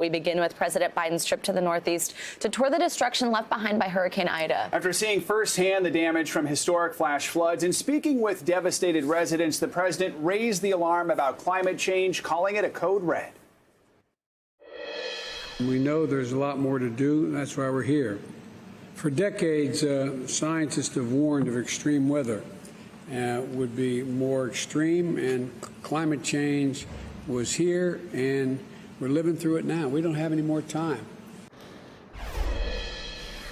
We begin with President Biden's trip to the Northeast to tour the destruction left behind by Hurricane Ida. After seeing firsthand the damage from historic flash floods and speaking with devastated residents, the president raised the alarm about climate change, calling it a code red. We know there's a lot more to do. That's why we're here. For decades, scientists have warned of extreme weather would be more extreme, and climate change was here, and we're living through it now. We don't have any more time.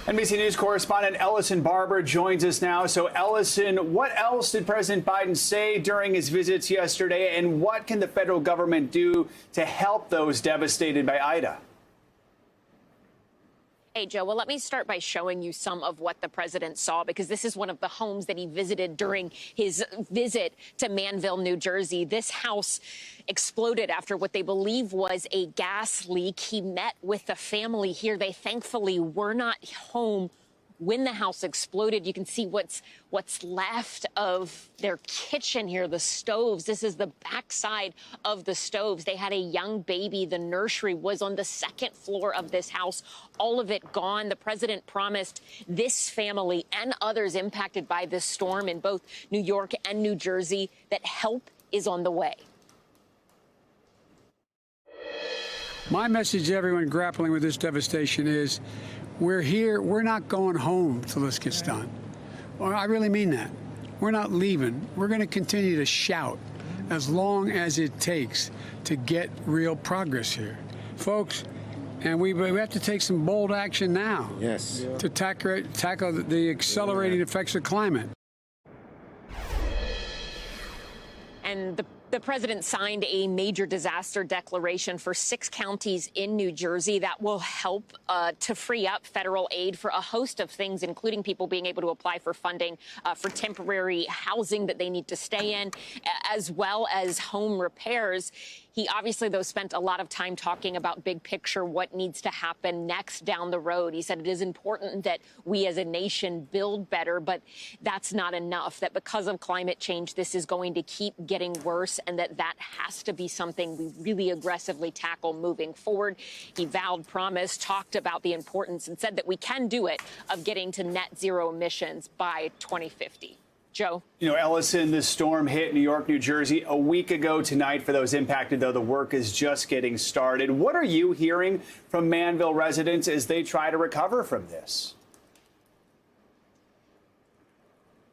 NBC News correspondent Ellison Barber joins us now. So, Ellison, what else did President Biden say during his visits yesterday, and what can the federal government do to help those devastated by Ida? Hey, Joe, well, let me start by showing you some of what the president saw, because this is one of the homes that he visited during his visit to Manville, New Jersey. This house exploded after what they believe was a gas leak. He met with the family here. They thankfully were not home when the house exploded. You can see what's left of their kitchen here, the stoves. This is the backside of the stoves. They had a young baby. The nursery was on the second floor of this house. All of it gone. The president promised this family and others impacted by this storm in both New York and New Jersey that help is on the way. My message to everyone grappling with this devastation is we're here. We're not going home till this gets done. Well, I really mean that. We're not leaving. We're going to continue to shout as long as it takes to get real progress here. Folks, and we have to take some bold action now. Yes. To tackle the accelerating effects of climate. And the president signed a major disaster declaration for 6 counties in New Jersey that will help to free up federal aid for a host of things, including people being able to apply for funding for temporary housing that they need to stay in, as well as home repairs. He obviously, though, spent a lot of time talking about big picture, what needs to happen next down the road. He said it is important that we as a nation build better, but that's not enough, that because of climate change, this is going to keep getting worse, and that has to be something we really aggressively tackle moving forward. He vowed, promised, talked about the importance, and said that we can do it, of getting to net zero emissions by 2050. Joe? You know, Ellison, this storm hit New York, New Jersey a week ago tonight. For those impacted, though, the work is just getting started. What are you hearing from Manville residents as they try to recover from this?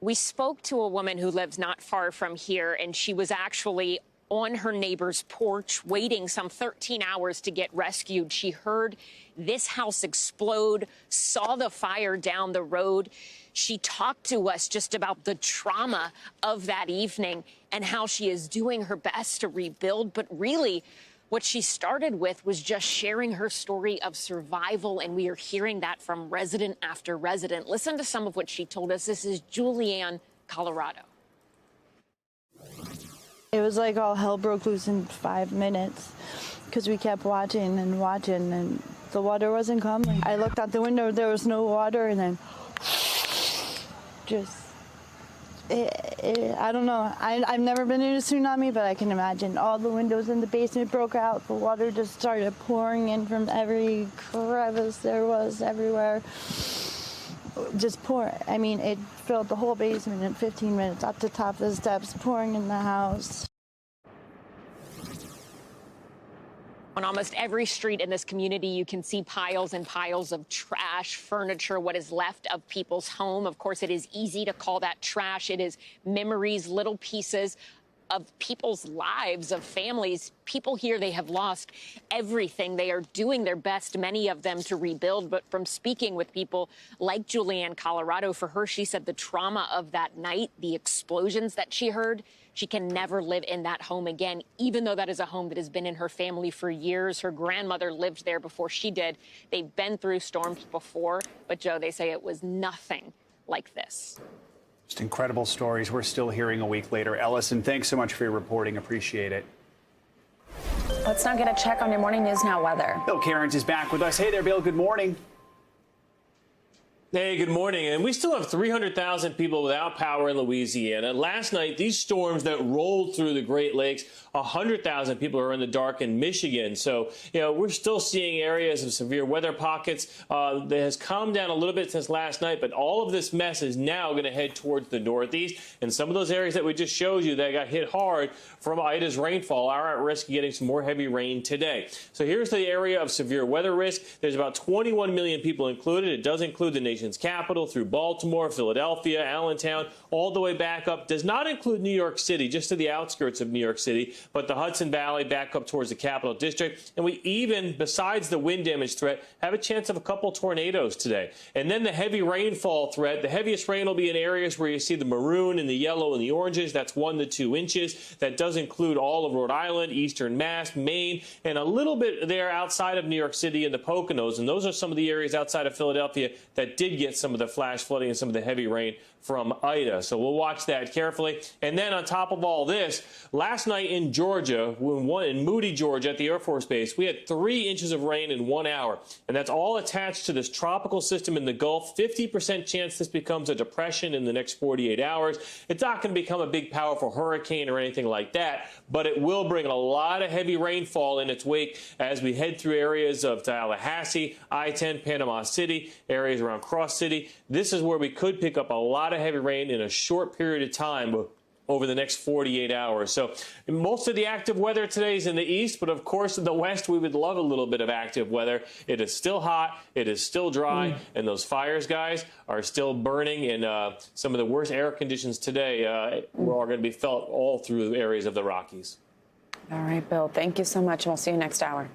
We spoke to a woman who lives not far from here, and she was actually on her neighbor's porch waiting some 13 hours to get rescued. She heard this house explode, saw the fire down the road. She talked to us just about the trauma of that evening and how she is doing her best to rebuild. But really, what she started with was just sharing her story of survival, and we are hearing that from resident after resident. Listen to some of what she told us. This is Julianne, Colorado. It was like all hell broke loose in 5 minutes because we kept watching and watching, and the water wasn't coming. I looked out the window, there was no water, and then just, I don't know. I've never been in a tsunami, but I can imagine all the windows in the basement broke out. The water just started pouring in from every crevice there was everywhere. Just pour. I mean, it filled the whole basement in 15 minutes, up to top of the steps, pouring in the house. On almost every street in this community, you can see piles and piles of trash, furniture, what is left of people's home. Of course, it is easy to call that trash. It is memories, little pieces of people's lives, of families. People here, they have lost everything. They are doing their best, many of them, to rebuild. But from speaking with people like Julianne, Colorado, for her, she said the trauma of that night, the explosions that she heard, she can never live in that home again, even though that is a home that has been in her family for years. Her grandmother lived there before she did. They've been through storms before, but Joe, they say it was nothing like this. Just incredible stories we're still hearing a week later. Ellison, thanks so much for your reporting. Appreciate it. Let's now get a check on your Morning News Now weather. Bill Cairns is back with us. Hey there, Bill. Good morning. Hey, good morning. And we still have 300,000 people without power in Louisiana. Last night, these storms that rolled through the Great Lakes, 100,000 people are in the dark in Michigan. So, we're still seeing areas of severe weather pockets. That has calmed down a little bit since last night, but all of this mess is now going to head towards the Northeast. And some of those areas that we just showed you that got hit hard from Ida's rainfall are at risk of getting some more heavy rain today. So here's the area of severe weather risk. There's about 21 million people included. It does include the nation's capital through Baltimore, Philadelphia, Allentown, all the way back up. Does not include New York City, just to the outskirts of New York City, but the Hudson Valley back up towards the Capital District. And we even, besides the wind damage threat, have a chance of a couple tornadoes today. And then the heavy rainfall threat. The heaviest rain will be in areas where you see the maroon and the yellow and the oranges. That's 1 to 2 inches. That does include all of Rhode Island, Eastern Mass, Maine, and a little bit there outside of New York City and the Poconos. And those are some of the areas outside of Philadelphia that did get some of the flash flooding and some of the heavy rain from Ida. So we'll watch that carefully. And then on top of all this, last night in Georgia, in Moody, Georgia, at the Air Force Base, we had 3 inches of rain in 1 hour. And that's all attached to this tropical system in the Gulf. 50% chance this becomes a depression in the next 48 hours. It's not going to become a big, powerful hurricane or anything like that, but it will bring a lot of heavy rainfall in its wake as we head through areas of Tallahassee, I-10, Panama City, areas around Cross City. This is where we could pick up a lot of heavy rain in a short period of time over the next 48 hours. So most of the active weather today is in the east, but of course in the west we would love a little bit of active weather. It is still hot, it is still dry, and those fires, guys, are still burning, and some of the worst air conditions today are going to be felt all through areas of the Rockies. All right, Bill, thank you so much, and we'll see you next hour.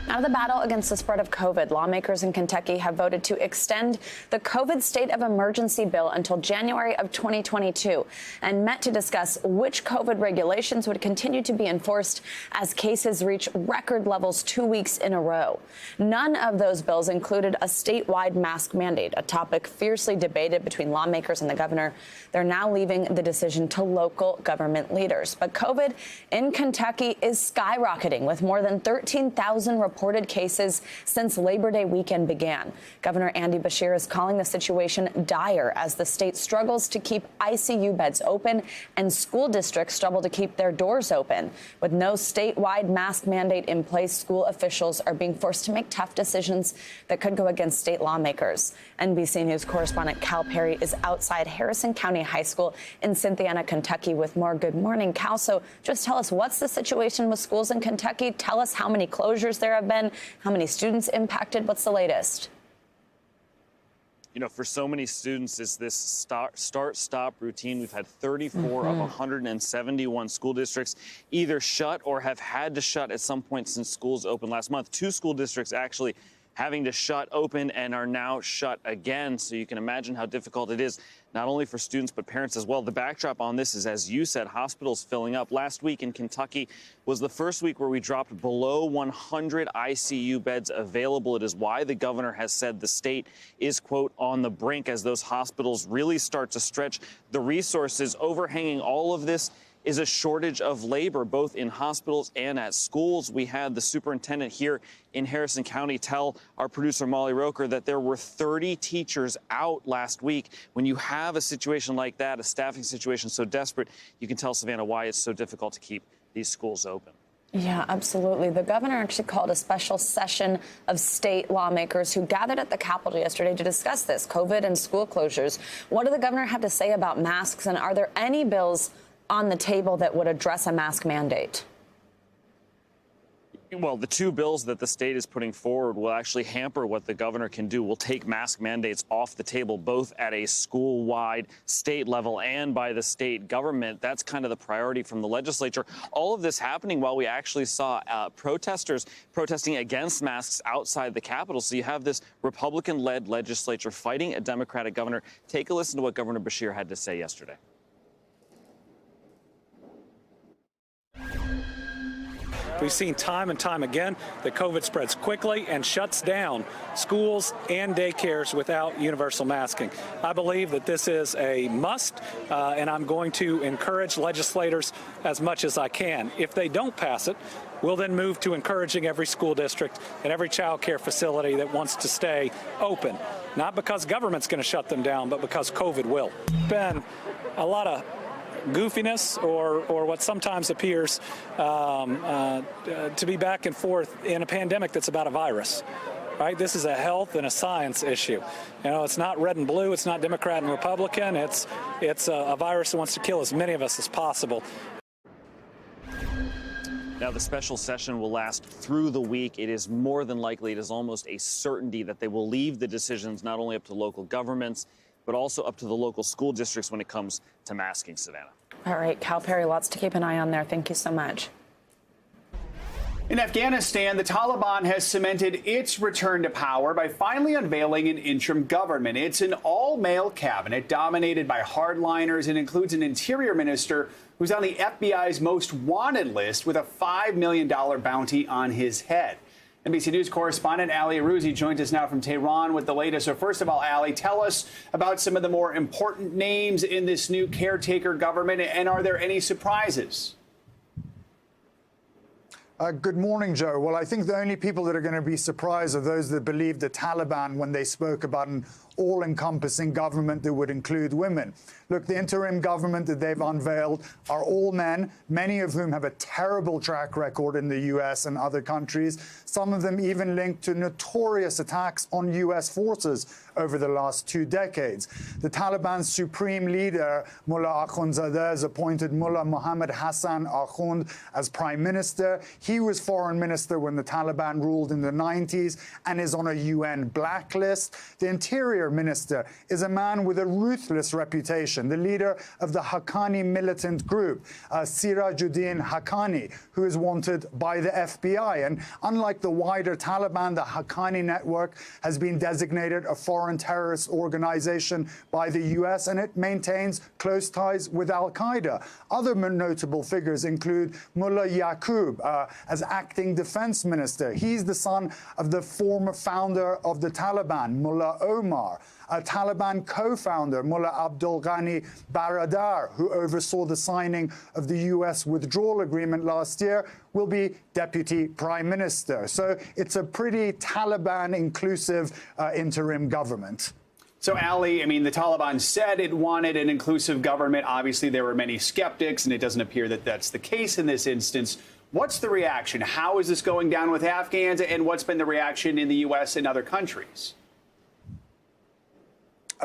Now to the battle against the spread of COVID. Lawmakers in Kentucky have voted to extend the COVID state of emergency bill until January of 2022 and met to discuss which COVID regulations would continue to be enforced as cases reach record levels 2 weeks in a row. None of those bills included a statewide mask mandate, a topic fiercely debated between lawmakers and the governor. They're now leaving the decision to local government leaders. But COVID in Kentucky is skyrocketing, with more than 13,000 reported cases since Labor Day weekend began. Governor Andy Beshear is calling the situation dire as the state struggles to keep ICU beds open and school districts struggle to keep their doors open. With no statewide mask mandate in place, school officials are being forced to make tough decisions that could go against state lawmakers. NBC News correspondent Cal Perry is outside Harrison County High School in Cynthiana, Kentucky with more. Good morning, Cal. So just tell us, what's the situation with schools in Kentucky? Tell us how many closures there have been, how many students impacted. What's the latest? For so many students, it's this start-stop routine. We've had 34 of 171 school districts either shut or have had to shut at some point since schools opened last month. 2 school districts actually having to shut open and are now shut again. So you can imagine how difficult it is, not only for students, but parents as well. The backdrop on this is, as you said, hospitals filling up. Last week in Kentucky was the first week where we dropped below 100 ICU beds available. It is why the governor has said the state is, quote, on the brink as those hospitals really start to stretch the resources. Overhanging all of this is a shortage of labor, both in hospitals and at schools. We had the superintendent here in Harrison County tell our producer Molly Roker that there were 30 teachers out last week. When you have a situation like that, a staffing situation so desperate, you can tell, Savannah, why it's so difficult to keep these schools open. Yeah, absolutely. The governor actually called a special session of state lawmakers who gathered at the Capitol yesterday to discuss this, COVID and school closures. What did the governor have to say about masks, and are there any bills on the table that would address a mask mandate? Well, the 2 bills that the state is putting forward will actually hamper what the governor can do. Will take mask mandates off the table, both at a school-wide state level and by the state government. That's kind of the priority from the legislature. All of this happening while we actually saw protesters protesting against masks outside the Capitol. So you have this Republican-led legislature fighting a Democratic governor. Take a listen to what Governor Beshear had to say yesterday. We've seen time and time again that COVID spreads quickly and shuts down schools and daycares without universal masking. I believe that this is a must, and I'm going to encourage legislators as much as I can. If they don't pass it, We'll then move to encouraging every school district and every child care facility that wants to stay open, not because government's going to shut them down, but because COVID will. Been a lot of goofiness or what sometimes appears to be back and forth in a pandemic that's about a virus. Right? This is a health and a science issue. You know, it's not red and blue. It's not Democrat and Republican. It's a virus that wants to kill as many of us as possible. Now, the special session will last through the week. It is more than likely, it is almost a certainty that they will leave the decisions not only up to local governments, but also up to the local school districts when it comes to masking, Savannah. All right, Cal Perry, lots to keep an eye on there. Thank you so much. In Afghanistan, the Taliban has cemented its return to power by finally unveiling an interim government. It's an all-male cabinet dominated by hardliners and includes an interior minister who's on the FBI's most wanted list with a $5 million bounty on his head. NBC News correspondent Ali Arouzi joins us now from Tehran with the latest. So first of all, Ali, tell us about some of the more important names in this new caretaker government, and are there any surprises? Good morning, Joe. Well, I think the only people that are going to be surprised are those that believe the Taliban when they spoke about an all-encompassing government that would include women. Look, the interim government that they've unveiled are all men, many of whom have a terrible track record in the U.S. and other countries, some of them even linked to notorious attacks on U.S. forces over the last 2 decades. The Taliban's supreme leader, Mullah Akhundzadeh, has appointed Mullah Muhammad Hassan Akhund as prime minister. He was foreign minister when the Taliban ruled in the 90s and is on a UN blacklist. The interior minister is a man with a ruthless reputation, the leader of the Haqqani militant group, Sirajuddin Haqqani, who is wanted by the FBI. And unlike the wider Taliban, the Haqqani network has been designated a foreign terrorist organization by the U.S., and it maintains close ties with al-Qaeda. Other notable figures include Mullah Yaqub as acting defense minister. He's the son of the former founder of the Taliban, Mullah Omar. A Taliban co-founder, Mullah Abdul Ghani Baradar, who oversaw the signing of the U.S. withdrawal agreement last year, will be deputy prime minister. So it's a pretty Taliban-inclusive interim government. So, Ali, I mean, the Taliban said it wanted an inclusive government. Obviously, there were many skeptics, and it doesn't appear that that's the case in this instance. What's the reaction? How is this going down with Afghans, and what's been the reaction in the U.S. and other countries?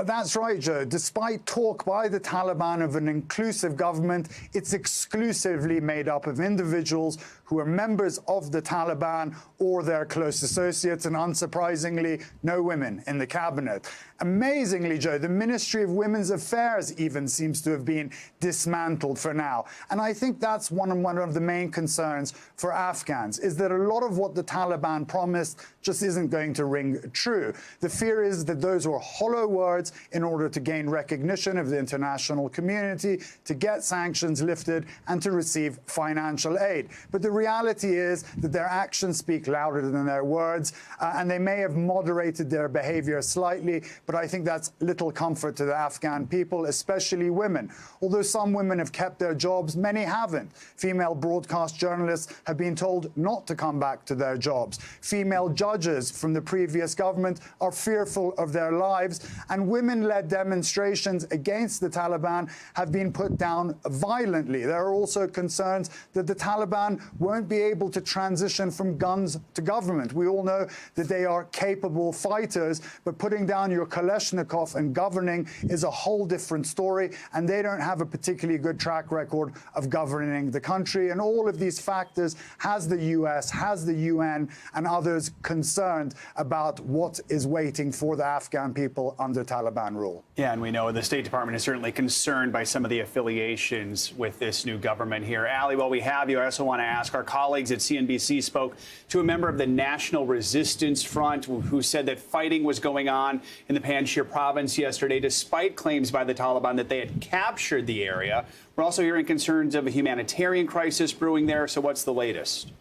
That's right, Joe. Despite talk by the Taliban of an inclusive government, it's exclusively made up of individuals who are members of the Taliban or their close associates, and unsurprisingly, no women in the cabinet. Amazingly, Joe, the Ministry of Women's Affairs even seems to have been dismantled for now. And I think that's one of the main concerns for Afghans, is that a lot of what the Taliban promised just isn't going to ring true. The fear is that those were hollow words in order to gain recognition of the international community, to get sanctions lifted, and to receive financial aid. But the reality is that their actions speak louder than their words, and they may have moderated their behavior slightly, but I think that's little comfort to the Afghan people, especially women. Although some women have kept their jobs, many haven't. Female broadcast journalists have been told not to come back to their jobs. Female judges from the previous government are fearful of their lives, and women-led demonstrations against the Taliban have been put down violently. There are also concerns that the Taliban won't be able to transition from guns to government. We all know that they are capable fighters, but putting down your Kalashnikov and governing is a whole different story, and they don't have a particularly good track record of governing the country. And all of these factors has the U.S., has the UN, and others concerned about what is waiting for the Afghan people under Taliban rule. Yeah, and we know the State Department is certainly concerned by some of the affiliations with this new government here. Ali, while we have you, I also want to ask, our colleagues at CNBC spoke to a member of the National Resistance Front who said that fighting was going on in the Panjshir province yesterday, despite claims by the Taliban that they had captured the area. We're also hearing concerns of a humanitarian crisis brewing there. So what's the latest?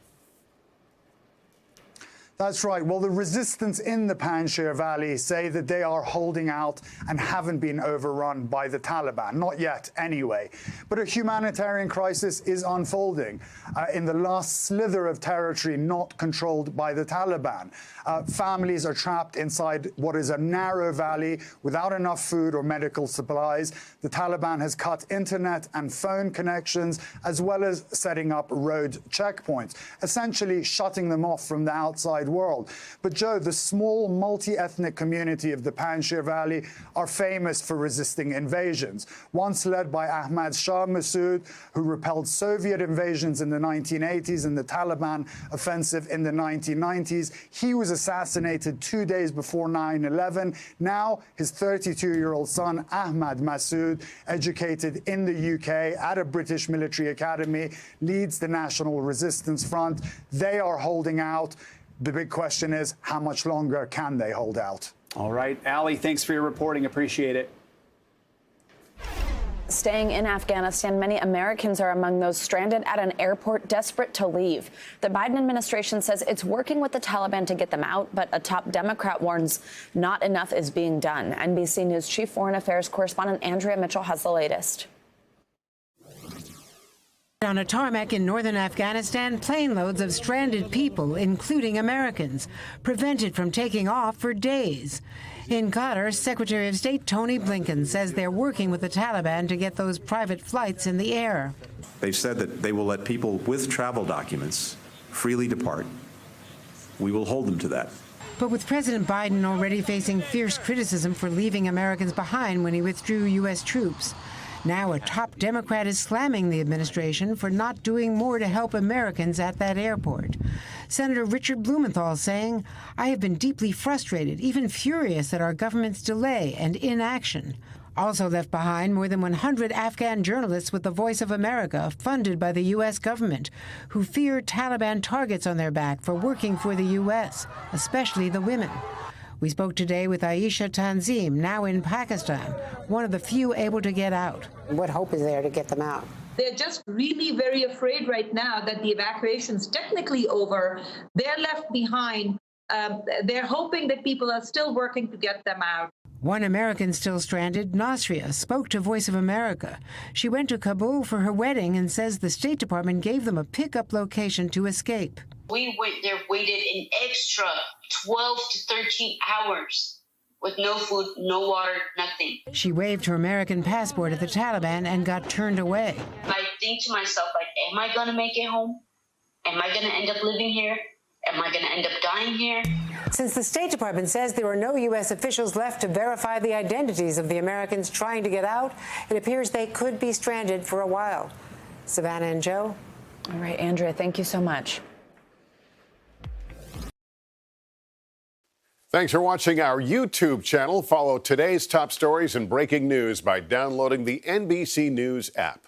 That's right. Well, the resistance in the Panjshir Valley say that they are holding out and haven't been overrun by the Taliban. Not yet, anyway. But a humanitarian crisis is unfolding in the last slither of territory not controlled by the Taliban. Families are trapped inside what is a narrow valley without enough food or medical supplies. The Taliban has cut internet and phone connections, as well as setting up road checkpoints, essentially shutting them off from the outside world. But Joe, the small multi-ethnic community of the Panjshir Valley are famous for resisting invasions. Once led by Ahmad Shah Massoud, who repelled Soviet invasions in the 1980s and the Taliban offensive in the 1990s, he was assassinated 2 days before 9/11. Now, his 32-year-old son, Ahmad Massoud, educated in the UK at a British military academy, leads the National Resistance Front. They are holding out. The big question is, how much longer can they hold out? All right, Ali, thanks for your reporting. Appreciate it. Staying in Afghanistan, many Americans are among those stranded at an airport desperate to leave. The Biden administration says it's working with the Taliban to get them out, but a top Democrat warns not enough is being done. NBC News Chief Foreign Affairs Correspondent Andrea Mitchell has the latest. On a tarmac in northern Afghanistan, plane loads of stranded people, including Americans, prevented from taking off for days. In Qatar, Secretary of State Tony Blinken says they're working with the Taliban to get those private flights in the air. They've said that they will let people with travel documents freely depart. We will hold them to that. But with President Biden already facing fierce criticism for leaving Americans behind when he withdrew U.S. troops, now a top Democrat is slamming the administration for not doing more to help Americans at that airport. Senator Richard Blumenthal saying, "I have been deeply frustrated, even furious at our government's delay and inaction." Also left behind more than 100 Afghan journalists with the Voice of America, funded by the U.S. government, who fear Taliban targets on their back for working for the U.S., especially the women. We spoke today with Aisha Tanzim, now in Pakistan, one of the few able to get out. What hope is there to get them out? They're just really very afraid right now that the evacuation's technically over. They're left behind. They're hoping that people are still working to get them out. One American still stranded, Nasria, spoke to Voice of America. She went to Kabul for her wedding and says the State Department gave them a pickup location to escape. We went there, waited an extra 12 to 13 hours with no food, no water, nothing. She waved her American passport at the Taliban and got turned away. I think to myself, like, am I going to make it home? Am I going to end up living here? Am I going to end up dying here? Since the State Department says there are no U.S. officials left to verify the identities of the Americans trying to get out, it appears they could be stranded for a while. Savannah and Joe. All right, Andrea, thank you so much. Thanks for watching our YouTube channel. Follow today's top stories and breaking news by downloading the NBC News app.